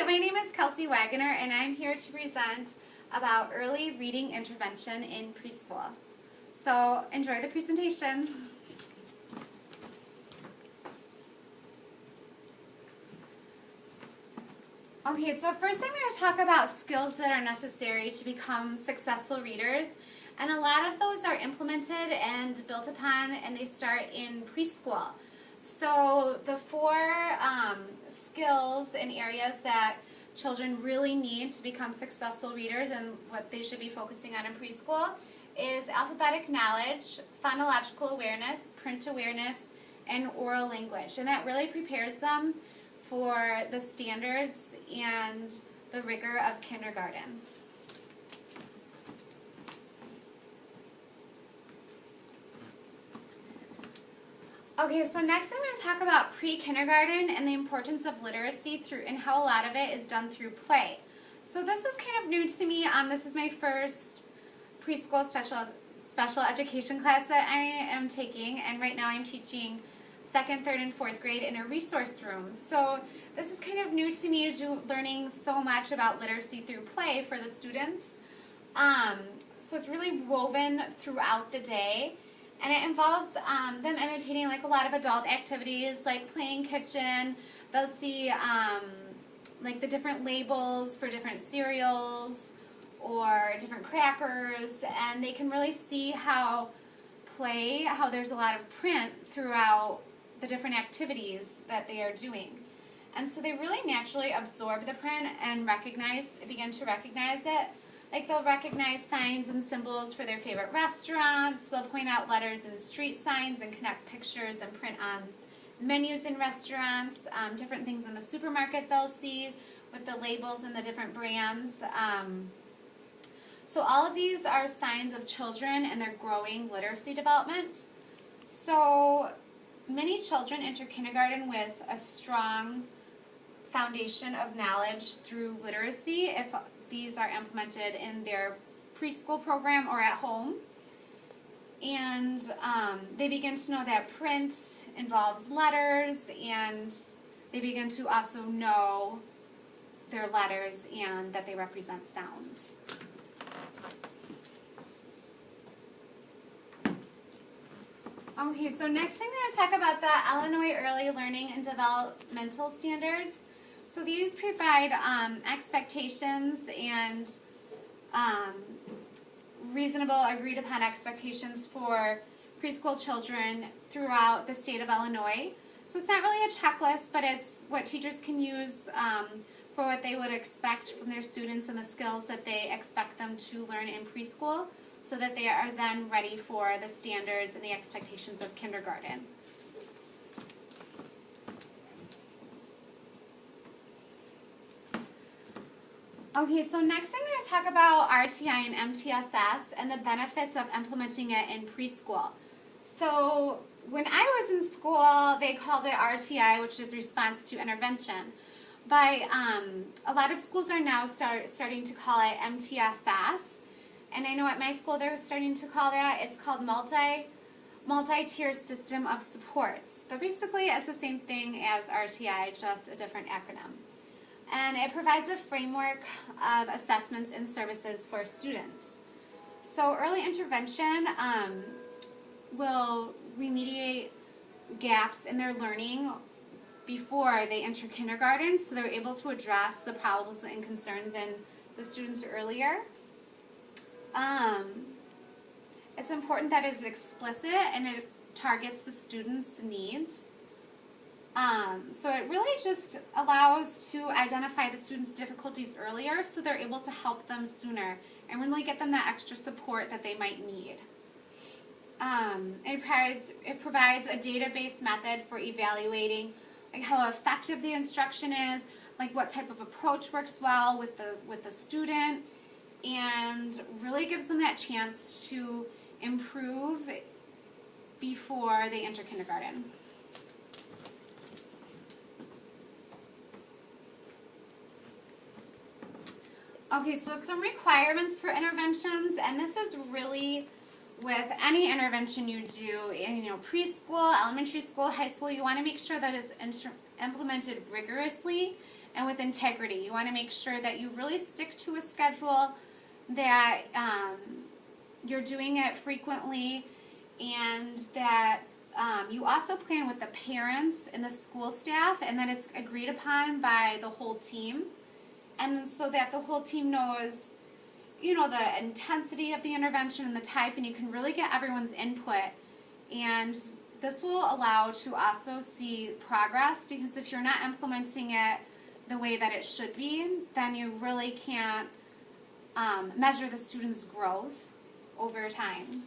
my name is Kelsey Waggoner, and I'm here to present about early reading intervention in preschool. So enjoy the presentation. Okay, so first I'm going to talk about skills that are necessary to become successful readers. And a lot of those are implemented and built upon, and they start in preschool. So the four skills and areas that children really need to become successful readers and what they should be focusing on in preschool is alphabetic knowledge, phonological awareness, print awareness, and oral language. And that really prepares them for the standards and the rigor of kindergarten. Okay, so next I'm going to talk about pre-kindergarten and the importance of literacy and how a lot of it is done through play. So this is kind of new to me. This is my first preschool special education class that I am taking, and right now I'm teaching 2nd, 3rd, and 4th grade in a resource room. So this is kind of new to me, learning so much about literacy through play for the students. So it's really woven throughout the day. And it involves them imitating like a lot of adult activities like playing kitchen. They'll see like the different labels for different cereals or different crackers, and they can really see how there's a lot of print throughout the different activities that they are doing. And so they really naturally absorb the print and begin to recognize it. Like they'll recognize signs and symbols for their favorite restaurants. They'll point out letters and street signs and connect pictures and print on menus in restaurants, different things in the supermarket they'll see with the labels and the different brands. So all of these are signs of children and their growing literacy development. So many children enter kindergarten with a strong foundation of knowledge through literacy if these are implemented in their preschool program or at home. And they begin to know that print involves letters, and they begin to also know their letters and that they represent sounds. Okay, so next I'm going to talk about the Illinois Early Learning and Developmental Standards. So these provide expectations and reasonable, agreed upon expectations for preschool children throughout the state of Illinois. So it's not really a checklist, but it's what teachers can use for what they would expect from their students and the skills that they expect them to learn in preschool, so that they are then ready for the standards and the expectations of kindergarten. Okay, so next I'm going to talk about RTI and MTSS and the benefits of implementing it in preschool. So when I was in school, they called it RTI, which is response to intervention. But a lot of schools are now starting to call it MTSS. And I know at my school they're starting to call that, it's called multi-tier system of supports. But basically it's the same thing as RTI, just a different acronym. And it provides a framework of assessments and services for students. So early intervention will remediate gaps in their learning before they enter kindergarten, so they're able to address the problems and concerns in the students earlier. It's important that it's explicit and it targets the students' needs. So it really just allows to identify the students' difficulties earlier so they're able to help them sooner and really get them that extra support that they might need. It provides a database method for evaluating like how effective the instruction is, like what type of approach works well with the student, and really gives them that chance to improve before they enter kindergarten. Okay, so some requirements for interventions, and this is really with any intervention you do, preschool, elementary school, high school, you want to make sure that it's implemented rigorously and with integrity. You want to make sure that you really stick to a schedule, that you're doing it frequently, and that you also plan with the parents and the school staff, and that it's agreed upon by the whole team, and so that the whole team knows, you know, the intensity of the intervention and the type, and you can really get everyone's input. And this will allow to also see progress, because if you're not implementing it the way that it should be, then you really can't measure the students' growth over time.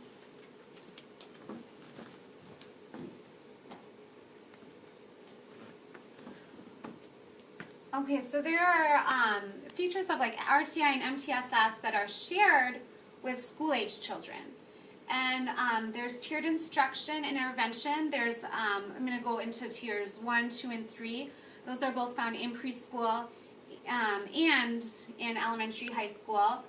Okay, so there are features of like RTI and MTSS that are shared with school-age children. And there's tiered instruction and intervention. There's, I'm going to go into tiers 1, 2, and 3. Those are both found in preschool and in elementary, high school.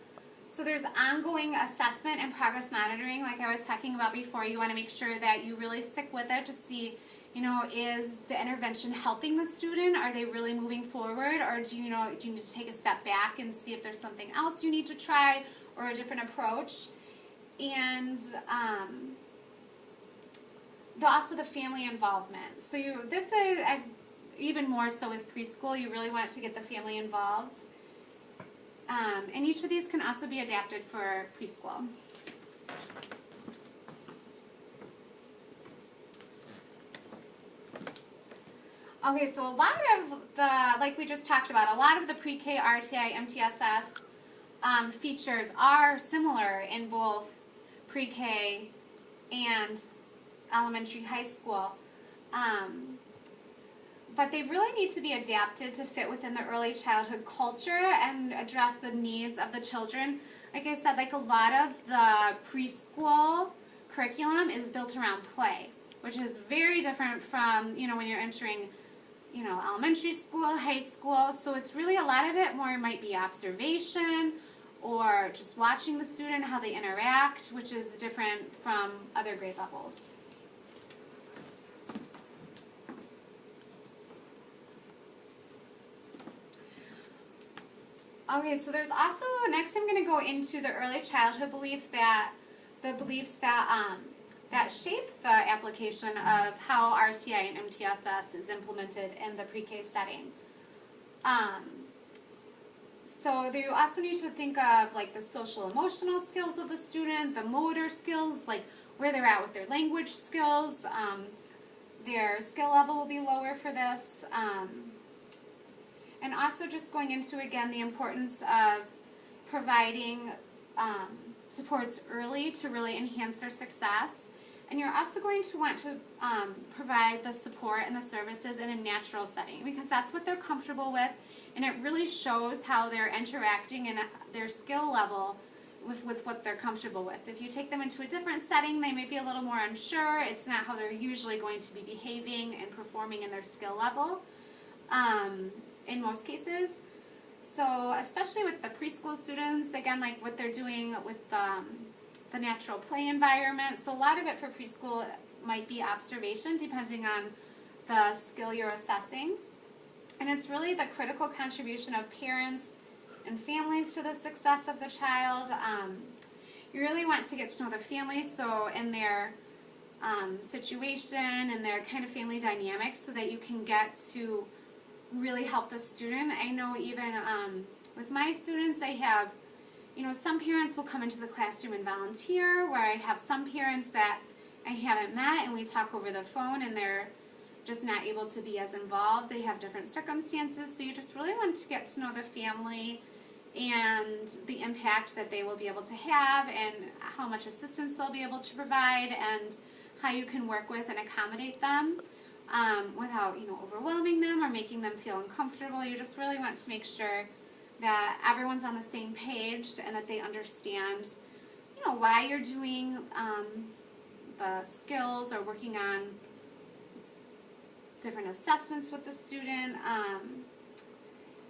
So there's ongoing assessment and progress monitoring, like I was talking about before. You want to make sure that you really stick with it to see, you know, is the intervention helping the student? Are they really moving forward? Or do you need to take a step back and see if there's something else you need to try or a different approach? And also the family involvement. So this is even more so with preschool. You really want to get the family involved. And each of these can also be adapted for preschool. Okay, so a lot of the, like we just talked about, a lot of the pre-K, RTI, MTSS features are similar in both pre-K and elementary, high school. But they really need to be adapted to fit within the early childhood culture and address the needs of the children. Like I said, like a lot of the preschool curriculum is built around play, which is very different from, you know, when you're entering, you know, elementary school, high school. So it's really a lot of it more might be observation or just watching the student, how they interact, which is different from other grade levels. Okay, so there's also, next I'm going to go into the early childhood beliefs that shape the application of how RTI and MTSS is implemented in the pre-K setting. So you also need to think of like the social emotional skills of the student, the motor skills, like where they're at with their language skills. Their skill level will be lower for this. And also just going into, again, the importance of providing supports early to really enhance their success. And you're also going to want to provide the support and the services in a natural setting, because that's what they're comfortable with, and it really shows how they're interacting and their skill level with what they're comfortable with. If you take them into a different setting, they may be a little more unsure. It's not how they're usually going to be behaving and performing in their skill level. In most cases. So especially with the preschool students, again, like what they're doing with the natural play environment. So a lot of it for preschool might be observation, depending on the skill you're assessing. And it's really the critical contribution of parents and families to the success of the child. You really want to get to know the family, so in their situation and their kind of family dynamics, so that you can get to really help the student. I know even with my students, I have, you know, some parents will come into the classroom and volunteer, where I have some parents that I haven't met and we talk over the phone and they're just not able to be as involved. They have different circumstances, so you just really want to get to know the family and the impact that they will be able to have and how much assistance they'll be able to provide and how you can work with and accommodate them. Without, you know, overwhelming them or making them feel uncomfortable. You just really want to make sure that everyone's on the same page and that they understand, you know, why you're doing the skills or working on different assessments with the student.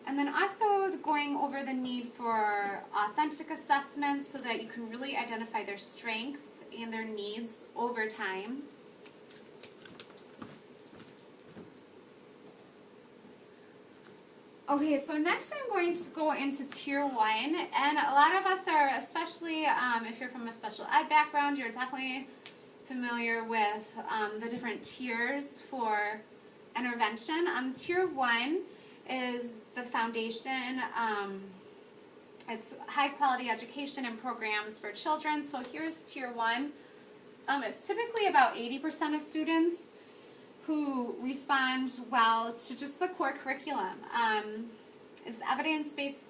And then also going over the need for authentic assessments so that you can really identify their strengths and their needs over time. Okay, so next I'm going to go into Tier 1, and a lot of us are, especially if you're from a special ed background, you're definitely familiar with the different tiers for intervention. Tier 1 is the foundation. It's high quality education and programs for children. So here's Tier 1. It's typically about 80% of students who respond well to just the core curriculum. It's evidence-based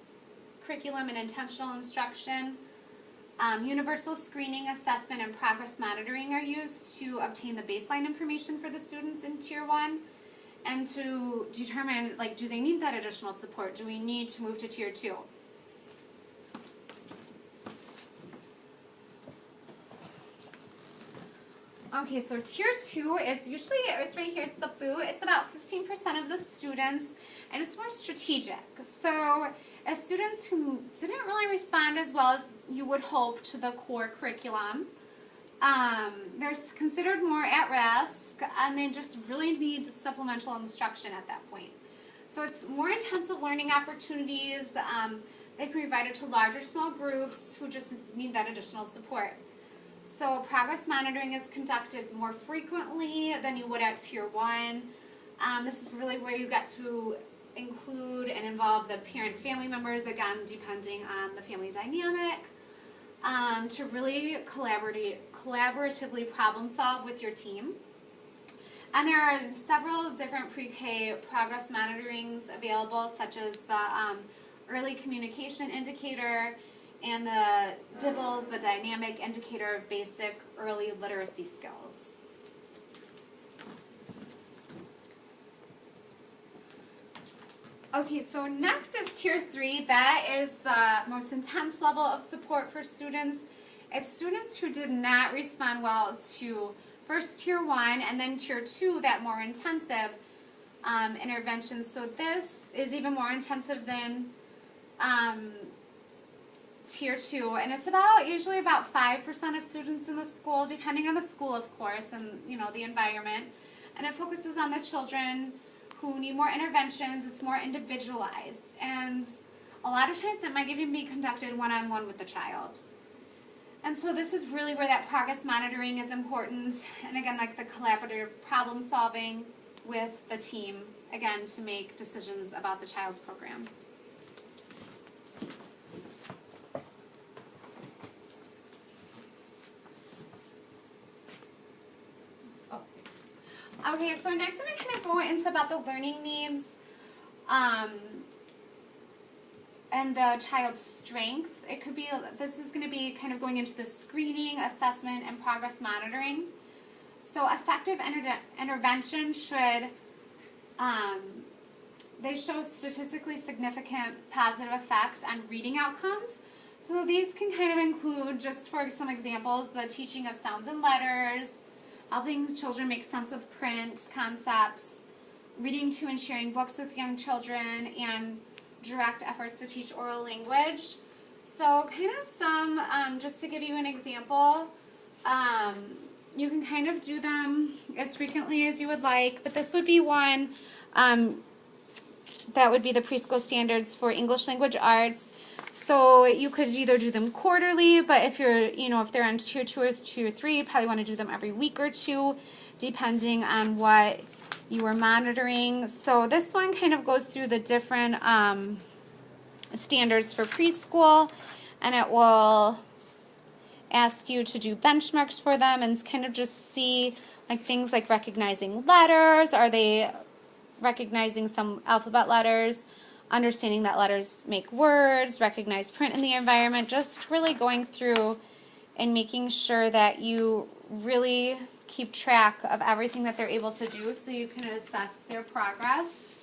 curriculum and intentional instruction. Universal screening, assessment, and progress monitoring are used to obtain the baseline information for the students in Tier 1 and to determine, like, do they need that additional support? Do we need to move to Tier 2? Okay, so Tier 2 is usually, it's right here, it's the blue. It's about 15% of the students, and it's more strategic. So as students who didn't really respond as well as you would hope to the core curriculum, they're considered more at risk, and they just really need supplemental instruction at that point. So it's more intensive learning opportunities. They provide it to larger small groups who just need that additional support. So progress monitoring is conducted more frequently than you would at Tier 1. This is really where you get to include and involve the parent family members, again, depending on the family dynamic, to really collaboratively problem solve with your team. And there are several different pre-K progress monitorings available, such as the early communication indicator and the DIBELS, the dynamic indicator of basic early literacy skills. Okay, so next is Tier 3. That is the most intense level of support for students. It's students who did not respond well to first Tier 1 and then Tier 2, that more intensive intervention. So this is even more intensive than Tier 2, and it's usually about 5% of students in the school, depending on the school, of course, and the environment. And it focuses on the children who need more interventions. It's more individualized, and a lot of times it might even be conducted one-on-one with the child. And so this is really where that progress monitoring is important, and again, like the collaborative problem solving with the team, again, to make decisions about the child's program. Okay, so next I'm going to kind of go into about the learning needs and the child's strength. This is going to be kind of going into the screening, assessment, and progress monitoring. So effective intervention should, they show statistically significant positive effects on reading outcomes. So these can kind of include, just for some examples, the teaching of sounds and letters, helping children make sense of print concepts, reading to and sharing books with young children, and direct efforts to teach oral language. So kind of some, just to give you an example, you can kind of do them as frequently as you would like, but this would be one that would be the preschool standards for English language arts. So you could either do them quarterly, but if you're, if they're on Tier 2 or Tier 3, you probably want to do them every week or two, depending on what you are monitoring. So this one kind of goes through the different standards for preschool, and it will ask you to do benchmarks for them and kind of just see like things like recognizing letters. Are they recognizing some alphabet letters? Understanding that letters make words, recognize print in the environment, just really going through and making sure that you really keep track of everything that they're able to do so you can assess their progress.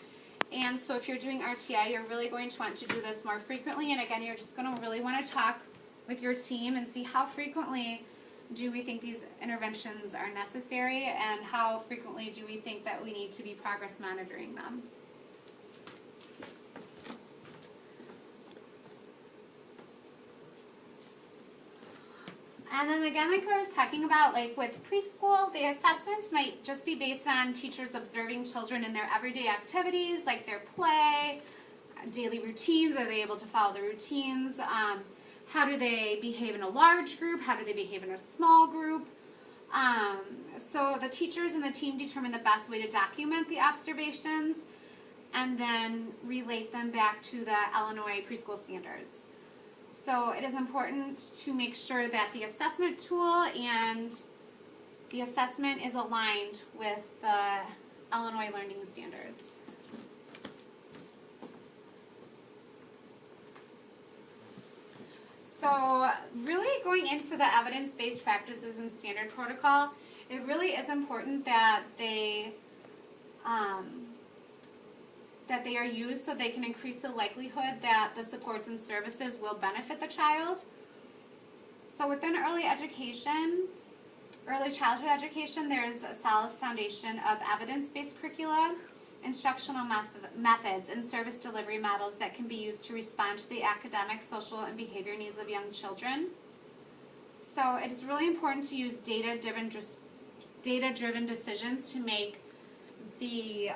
And so if you're doing RTI, you're really going to want to do this more frequently, and again, you're just going to really want to talk with your team and see how frequently do we think these interventions are necessary and how frequently do we think that we need to be progress monitoring them. And then again, like I was talking about, like with preschool, the assessments might just be based on teachers observing children in their everyday activities, like their play, daily routines? Are they able to follow the routines? How do they behave in a large group? How do they behave in a small group? So the teachers and the team determine the best way to document the observations and then relate them back to the Illinois preschool standards. So it is important to make sure that the assessment tool and the assessment is aligned with the Illinois learning standards. So really going into the evidence-based practices and standard protocol, it really is important that they are used so they can increase the likelihood that the supports and services will benefit the child. So within early childhood education, there's a solid foundation of evidence-based curricula, instructional methods, and service delivery models that can be used to respond to the academic, social, and behavior needs of young children. So it is really important to use data-driven decisions to make the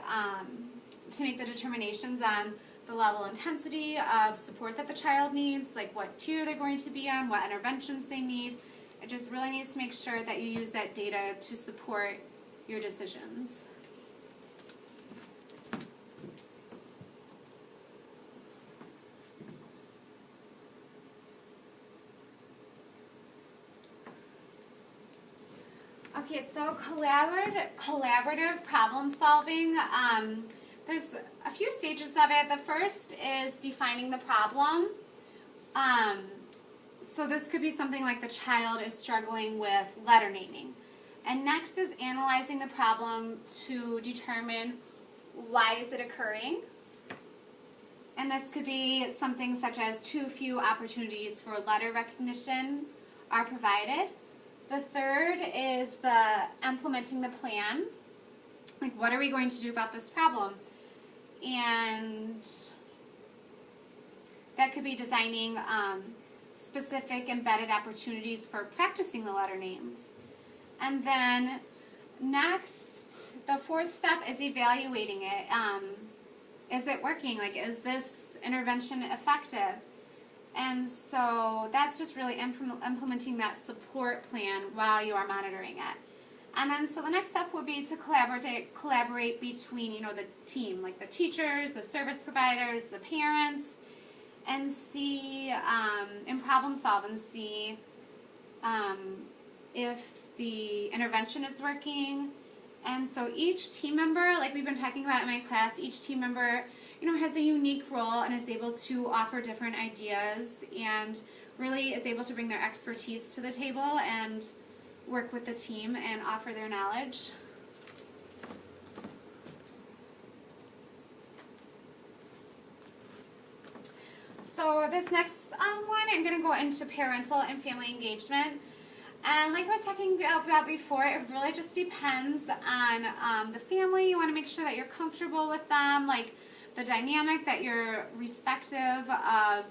determinations on the level and intensity of support that the child needs, like what tier they're going to be on, what interventions they need. It just really needs to make sure that you use that data to support your decisions. Okay, so collaborative problem solving, there's a few stages of it. The first is defining the problem. So this could be something like the child is struggling with letter naming. And next is analyzing the problem to determine why is it occurring. And this could be something such as too few opportunities for letter recognition are provided. The third is the implementing the plan. Like, what are we going to do about this problem? And that could be designing specific embedded opportunities for practicing the letter names. And then next, the fourth step is evaluating it. Is it working? Like, is this intervention effective? And so that's just really implementing that support plan while you are monitoring it. And then so the next step would be to collaborate between, the team, like the teachers, the service providers, the parents, and see, and problem solve and see if the intervention is working. And so each team member, like we've been talking about in my class, each team member has a unique role and is able to offer different ideas and really is able to bring their expertise to the table and work with the team and offer their knowledge. So this next one, I'm going to go into parental and family engagement. And like I was talking about before, it really just depends on the family. You want to make sure that you're comfortable with them, like the dynamic, that you're respective of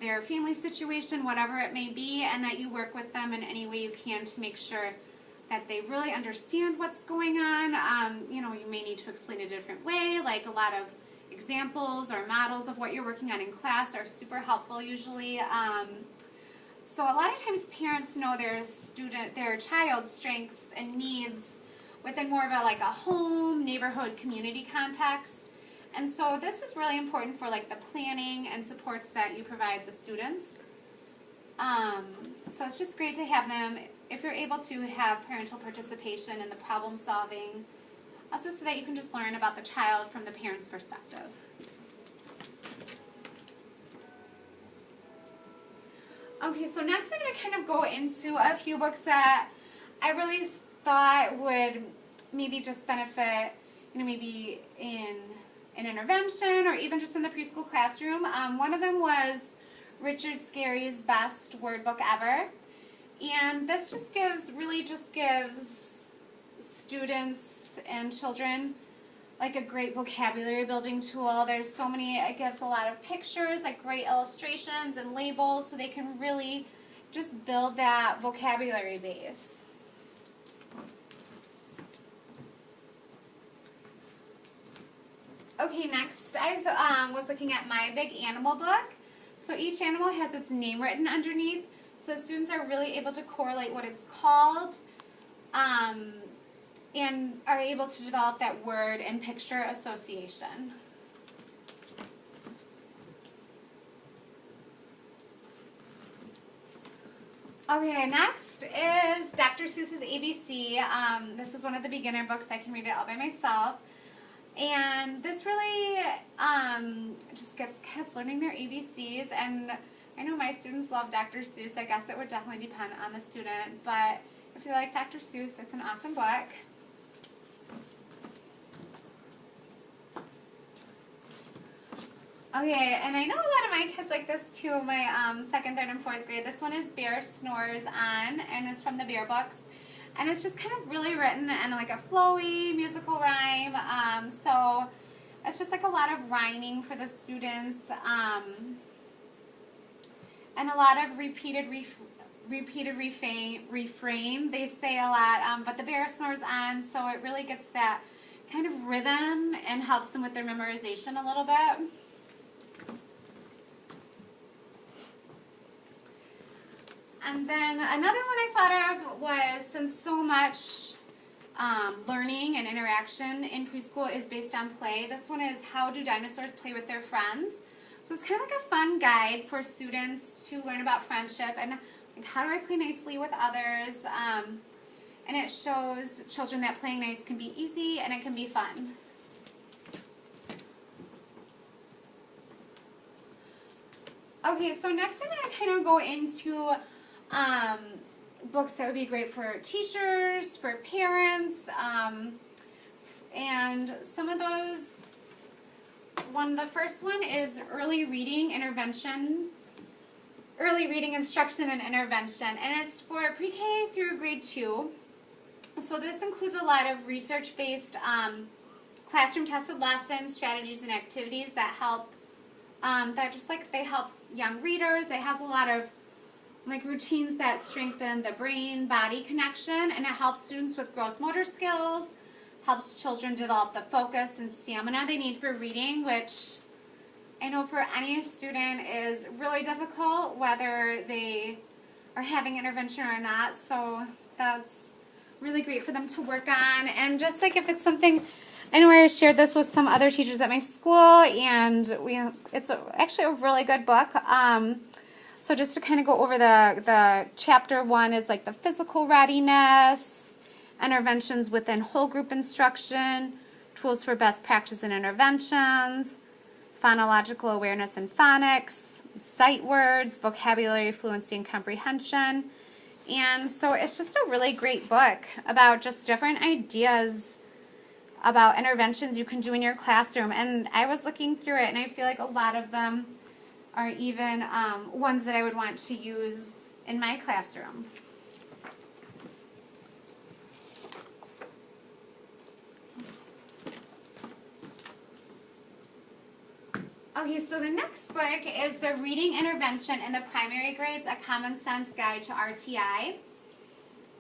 their family situation, whatever it may be, and that you work with them in any way you can to make sure that they really understand what's going on. You may need to explain it a different way, like a lot of examples or models of what you're working on in class are super helpful usually. So a lot of times parents know their child's strengths and needs within more of a home, neighborhood, community context. And so this is really important for the planning and supports that you provide the students. So it's just great to have them, if you're able to have parental participation in the problem solving, also so that you can just learn about the child from the parent's perspective. Okay, so next I'm going to kind of go into a few books that I really thought would maybe just benefit, maybe in an intervention or even just in the preschool classroom. One of them was Richard Scarry's Best Word Book Ever. And this just gives students and children a great vocabulary building tool. There's so many, it gives a lot of pictures, great illustrations and labels, so they can really just build that vocabulary base. Okay, next I was looking at My Big Animal book. So each animal has its name written underneath, so students are really able to correlate what it's called and are able to develop that word and picture association. Okay, next is Dr. Seuss's ABC. This is one of the beginner books. I can read it all by myself. And this really just gets kids learning their ABCs. And I know my students love Dr. Seuss. I guess it would definitely depend on the student. But if you like Dr. Seuss, it's an awesome book. Okay, and I know a lot of my kids like this too, my 2nd, 3rd, and 4th grade. This one is Bear Snores On, and it's from the Bear books. And it's just kind of really written in like a flowy musical rhyme. So it's just like a lot of rhyming for the students. And a lot of repeated refrain. They say a lot, but the bear snores on, so it really gets that kind of rhythm and helps them with their memorization a little bit. And then another one I thought of was, since so much learning and interaction in preschool is based on play, this one is How Do Dinosaurs Play with Their Friends? So it's kind of like a fun guide for students to learn about friendship and like, how do I play nicely with others? And it shows children that playing nice can be easy and it can be fun. Okay, so next I'm going to kind of go into books that would be great for teachers, for parents, and some of those, the first one is Early Reading Instruction and Intervention, and it's for pre-K through grade 2. So this includes a lot of research-based classroom-tested lessons, strategies, and activities that help, they help young readers. It has a lot of like routines that strengthen the brain-body connection, and it helps students with gross motor skills, helps children develop the focus and stamina they need for reading, which I know for any student is really difficult, whether they are having intervention or not, so that's really great for them to work on. And just like if it's something, I know I shared this with some other teachers at my school, and it's actually a really good book. So just to kind of go over the chapter 1 is like the physical readiness, interventions within whole group instruction, tools for best practice and interventions, phonological awareness and phonics, sight words, vocabulary fluency and comprehension. And so it's just a really great book about just different ideas about interventions you can do in your classroom. And I was looking through it, and I feel like a lot of them are even ones that I would want to use in my classroom. Okay, so the next book is The Reading Intervention in the Primary Grades, A Common Sense Guide to RTI.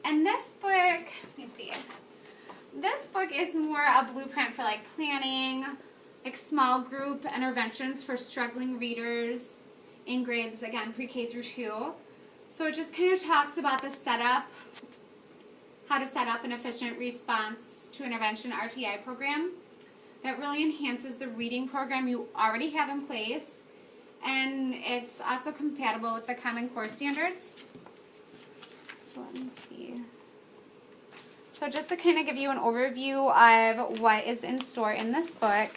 And this book, let me see, this book is more a blueprint for like planning, like small group interventions for struggling readers in grades, again, pre-K through 2. So it just kind of talks about the setup, how to set up an efficient response to intervention RTI program that really enhances the reading program you already have in place, and it's also compatible with the Common Core standards. So let me see. So just to kind of give you an overview of what is in store in this book,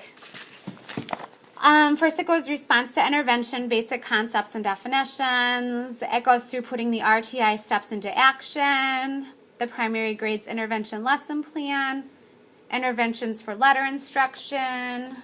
first it goes response to intervention, basic concepts and definitions. It goes through putting the RTI steps into action, the primary grades intervention lesson plan, interventions for letter instruction,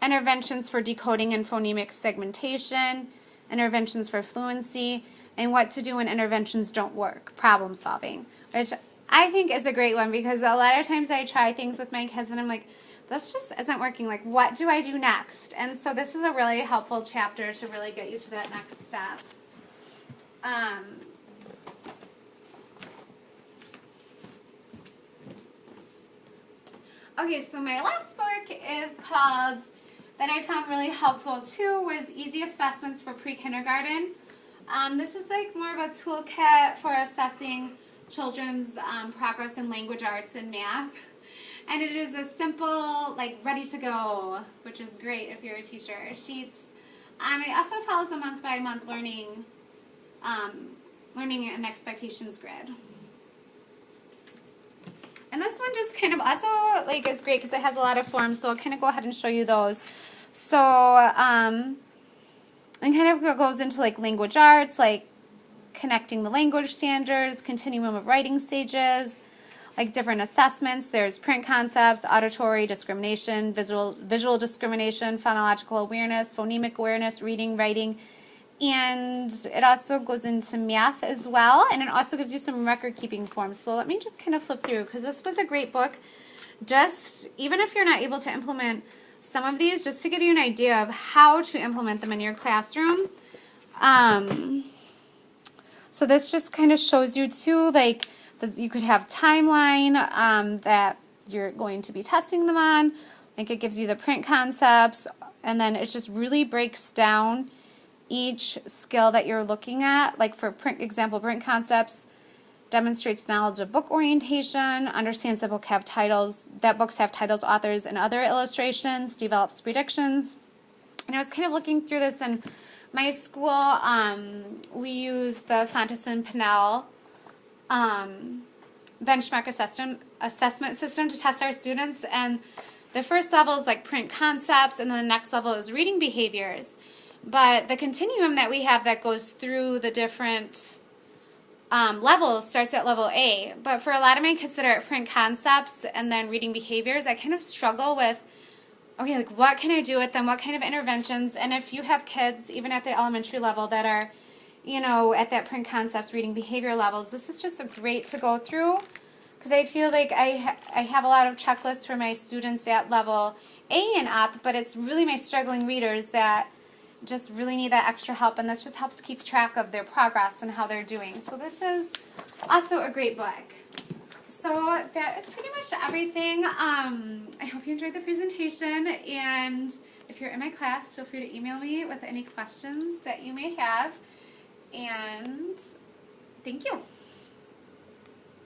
interventions for decoding and phonemic segmentation, interventions for fluency, and what to do when interventions don't work, problem solving, which I think is a great one because a lot of times I try things with my kids and I'm like, this just isn't working. Like, what do I do next? And so this is a really helpful chapter to really get you to that next step. Okay, so my last book is called, that I found really helpful too, was Easy Assessments for Pre-Kindergarten. This is like more of a toolkit for assessing children's progress in language arts and math. And it is a simple, like, ready to go, which is great if you're a teacher, sheets. It also follows a month-by-month learning and expectations grid. And this one just kind of also like is great because it has a lot of forms, so I'll kind of go ahead and show you those. So and kind of goes into like language arts, like connecting the language standards, continuum of writing stages, like different assessments. There's print concepts, auditory discrimination, visual discrimination, phonological awareness, phonemic awareness, reading, writing, and it also goes into math as well, and it also gives you some record-keeping forms. So let me just kind of flip through, because this was a great book, just even if you're not able to implement some of these, just to give you an idea of how to implement them in your classroom. So this just kind of shows you too, like, that you could have timeline that you're going to be testing them on. Like it gives you the print concepts, and then it just really breaks down each skill that you're looking at. Like for print concepts, demonstrates knowledge of book orientation, understands that books have titles, authors, and other illustrations, develops predictions. And I was kind of looking through this in my school. We use the Fontison Pinnell benchmark assessment system to test our students, and the first level is like print concepts, and then the next level is reading behaviors. But the continuum that we have that goes through the different levels starts at level A. But for a lot of my kids that are at print concepts and then reading behaviors, I kind of struggle with, okay, like what can I do with them? What kind of interventions? And if you have kids, even at the elementary level, that are, you know, at that print concepts, reading behavior levels, this is just great to go through, because I feel like I have a lot of checklists for my students at level A and up, but it's really my struggling readers that just really need that extra help, and this just helps keep track of their progress and how they're doing. So this is also a great book. So that is pretty much everything. I hope you enjoyed the presentation, and if you're in my class, feel free to email me with any questions that you may have, and thank you.